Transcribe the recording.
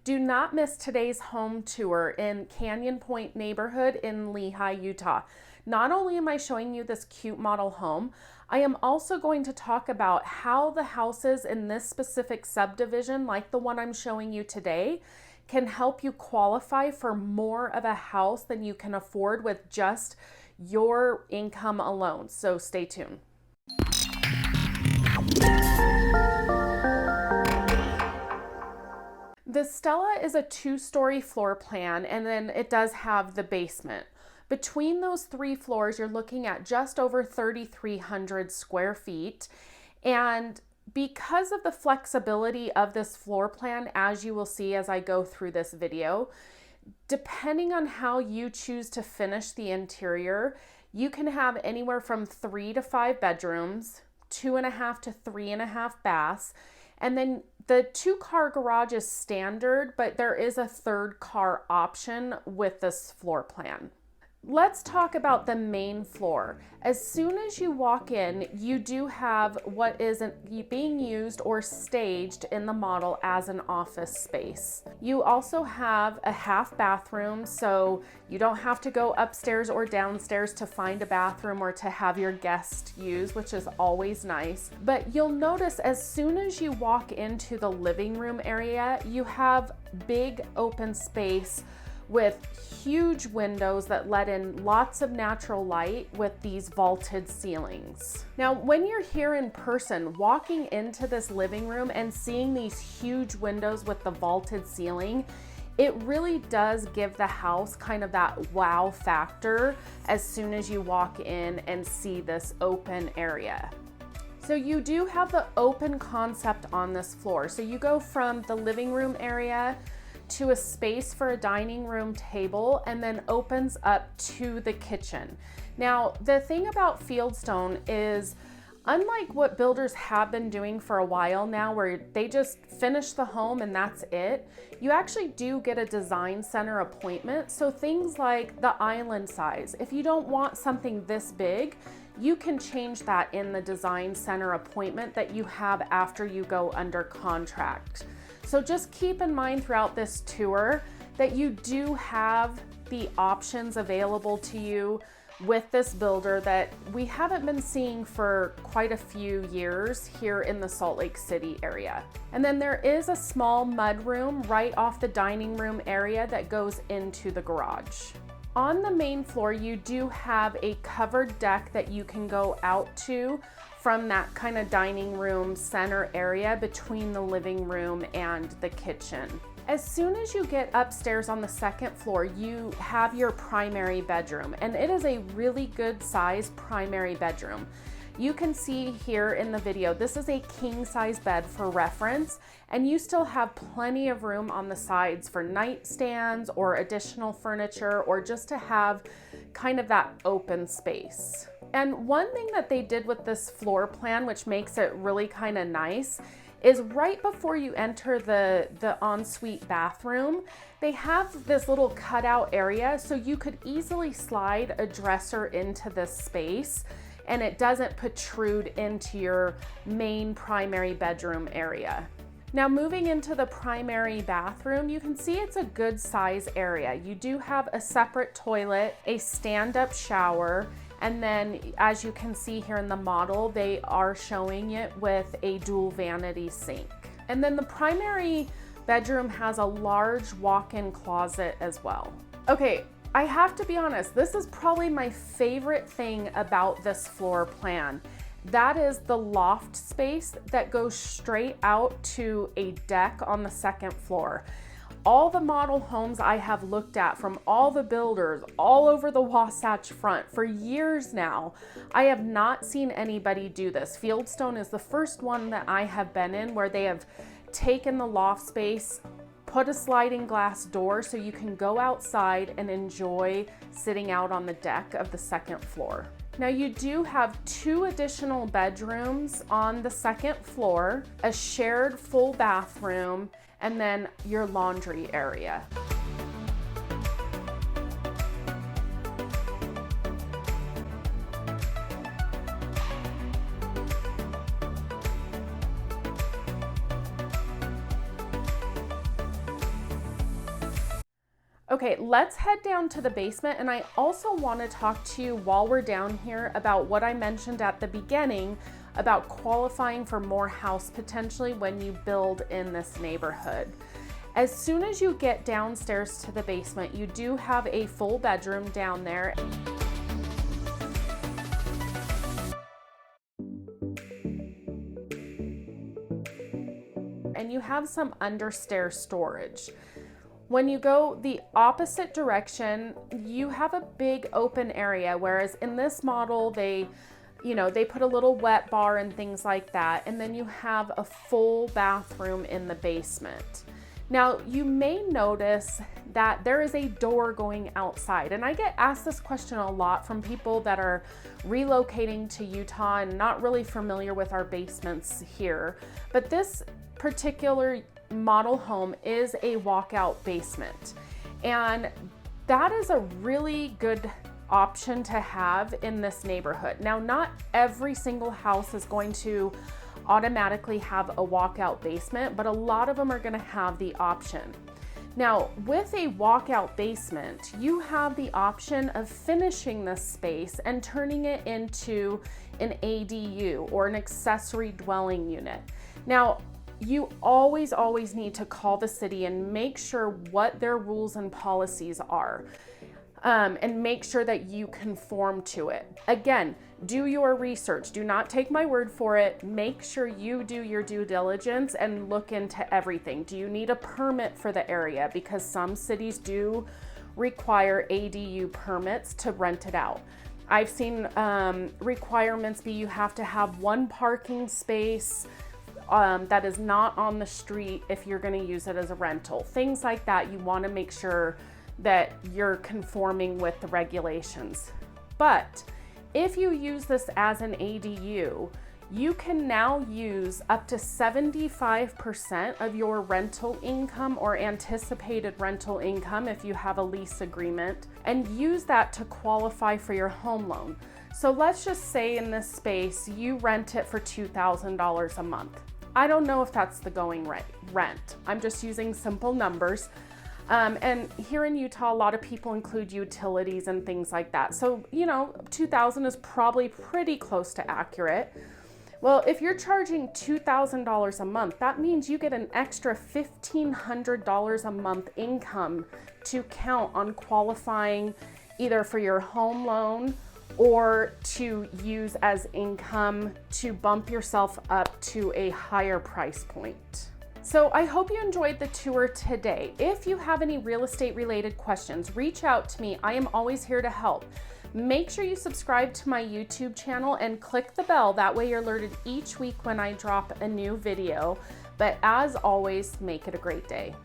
Do not miss today's home tour in Canyon Point neighborhood in Lehi, Utah. Not only am I showing you this cute model home, I am also going to talk about how the houses in this specific subdivision, like the one I'm showing you today, can help you qualify for more of a house than you can afford with just your income alone. So stay tuned. The Stella is a 2-story floor plan, and then it does have the basement. Between those 3 floors, you're looking at just over 3,300 square feet. And because of the flexibility of this floor plan, as you will see as I go through this video, depending on how you choose to finish the interior, you can have anywhere from 3 to 5 bedrooms, 2.5 to 3.5 baths, and then the 2-car garage is standard, but there is a 3rd car option with this floor plan. Let's talk about the main floor. As soon as you walk in, you do have what is being used or staged in the model as an office space. You also have a half bathroom, so you don't have to go upstairs or downstairs to find a bathroom or to have your guest use, which is always nice. But you'll notice as soon as you walk into the living room area, you have big open space with huge windows that let in lots of natural light with these vaulted ceilings. Now, when you're here in person, walking into this living room and seeing these huge windows with the vaulted ceiling, it really does give the house kind of that wow factor as soon as you walk in and see this open area. So you do have the open concept on this floor. So you go from the living room area to a space for a dining room table, and then opens up to the kitchen. Now, the thing about Fieldstone is, unlike what builders have been doing for a while now, where they just finish the home and that's it, you actually do get a design center appointment. So things like the island size, if you don't want something this big, you can change that in the design center appointment that you have after you go under contract. So just keep in mind throughout this tour that you do have the options available to you with this builder that we haven't been seeing for quite a few years here in the Salt Lake City area. And then there is a small mud room right off the dining room area that goes into the garage. On the main floor, you do have a covered deck that you can go out to from that kind of dining room center area between the living room and the kitchen. As soon as you get upstairs on the 2nd floor, you have your primary bedroom, and it is a really good size primary bedroom. You can see here in the video, this is a king size bed for reference, and you still have plenty of room on the sides for nightstands or additional furniture, or just to have kind of that open space. And one thing that they did with this floor plan, which makes it really kind of nice, is right before you enter the ensuite bathroom, they have this little cutout area so you could easily slide a dresser into this space and it doesn't protrude into your main primary bedroom area. Now, moving into the primary bathroom, you can see it's a good size area. You do have a separate toilet, a stand-up shower, and then as you can see here in the model, they are showing it with a dual vanity sink. And then the primary bedroom has a large walk-in closet as well. Okay, I have to be honest, this is probably my favorite thing about this floor plan. That is the loft space that goes straight out to a deck on the 2nd floor. All the model homes I have looked at from all the builders all over the Wasatch Front for years now, I have not seen anybody do this. Fieldstone is the first one that I have been in where they have taken the loft space, put a sliding glass door so you can go outside and enjoy sitting out on the deck of the 2nd floor. Now you do have 2 additional bedrooms on the 2nd floor, a shared full bathroom, and then your laundry area. Okay, let's head down to the basement, and I also want to talk to you while we're down here about what I mentioned at the beginning about qualifying for more house potentially when you build in this neighborhood. As soon as you get downstairs to the basement, you do have a full bedroom down there. And you have some understair storage. When you go the opposite direction, you have a big open area, whereas in this model, they put a little wet bar and things like that, and then you have a full bathroom in the basement. Now, you may notice that there is a door going outside, and I get asked this question a lot from people that are relocating to Utah and not really familiar with our basements here. But this particular model home is a walkout basement, and that is a really good option to have in this neighborhood. Now, not every single house is going to automatically have a walkout basement, but a lot of them are going to have the option. Now, with a walkout basement, you have the option of finishing this space and turning it into an ADU, or an accessory dwelling unit. Now, you always need to call the city and make sure what their rules and policies are, and make sure that you conform to it. Again, do your research. Do not take my word for it. Make sure you do your due diligence and look into everything. Do you need a permit for the area? Because some cities do require ADU permits to rent it out. I've seen requirements be you have to have one parking space that is not on the street if you're going to use it as a rental. Things like that, you want to make sure that you're conforming with the regulations. But if you use this as an ADU, you can now use up to 75% of your rental income or anticipated rental income if you have a lease agreement, and use that to qualify for your home loan. So let's just say in this space, you rent it for $2,000 a month. I don't know if that's the going rent. I'm just using simple numbers. And here in Utah, a lot of people include utilities and things like that. So, $2,000 is probably pretty close to accurate. Well, if you're charging $2,000 a month, that means you get an extra $1,500 a month income to count on qualifying either for your home loan or to use as income to bump yourself up to a higher price point. So I hope you enjoyed the tour today. If you have any real estate related questions, reach out to me. I am always here to help. Make sure you subscribe to my YouTube channel and click the bell. That way you're alerted each week when I drop a new video. But as always, make it a great day.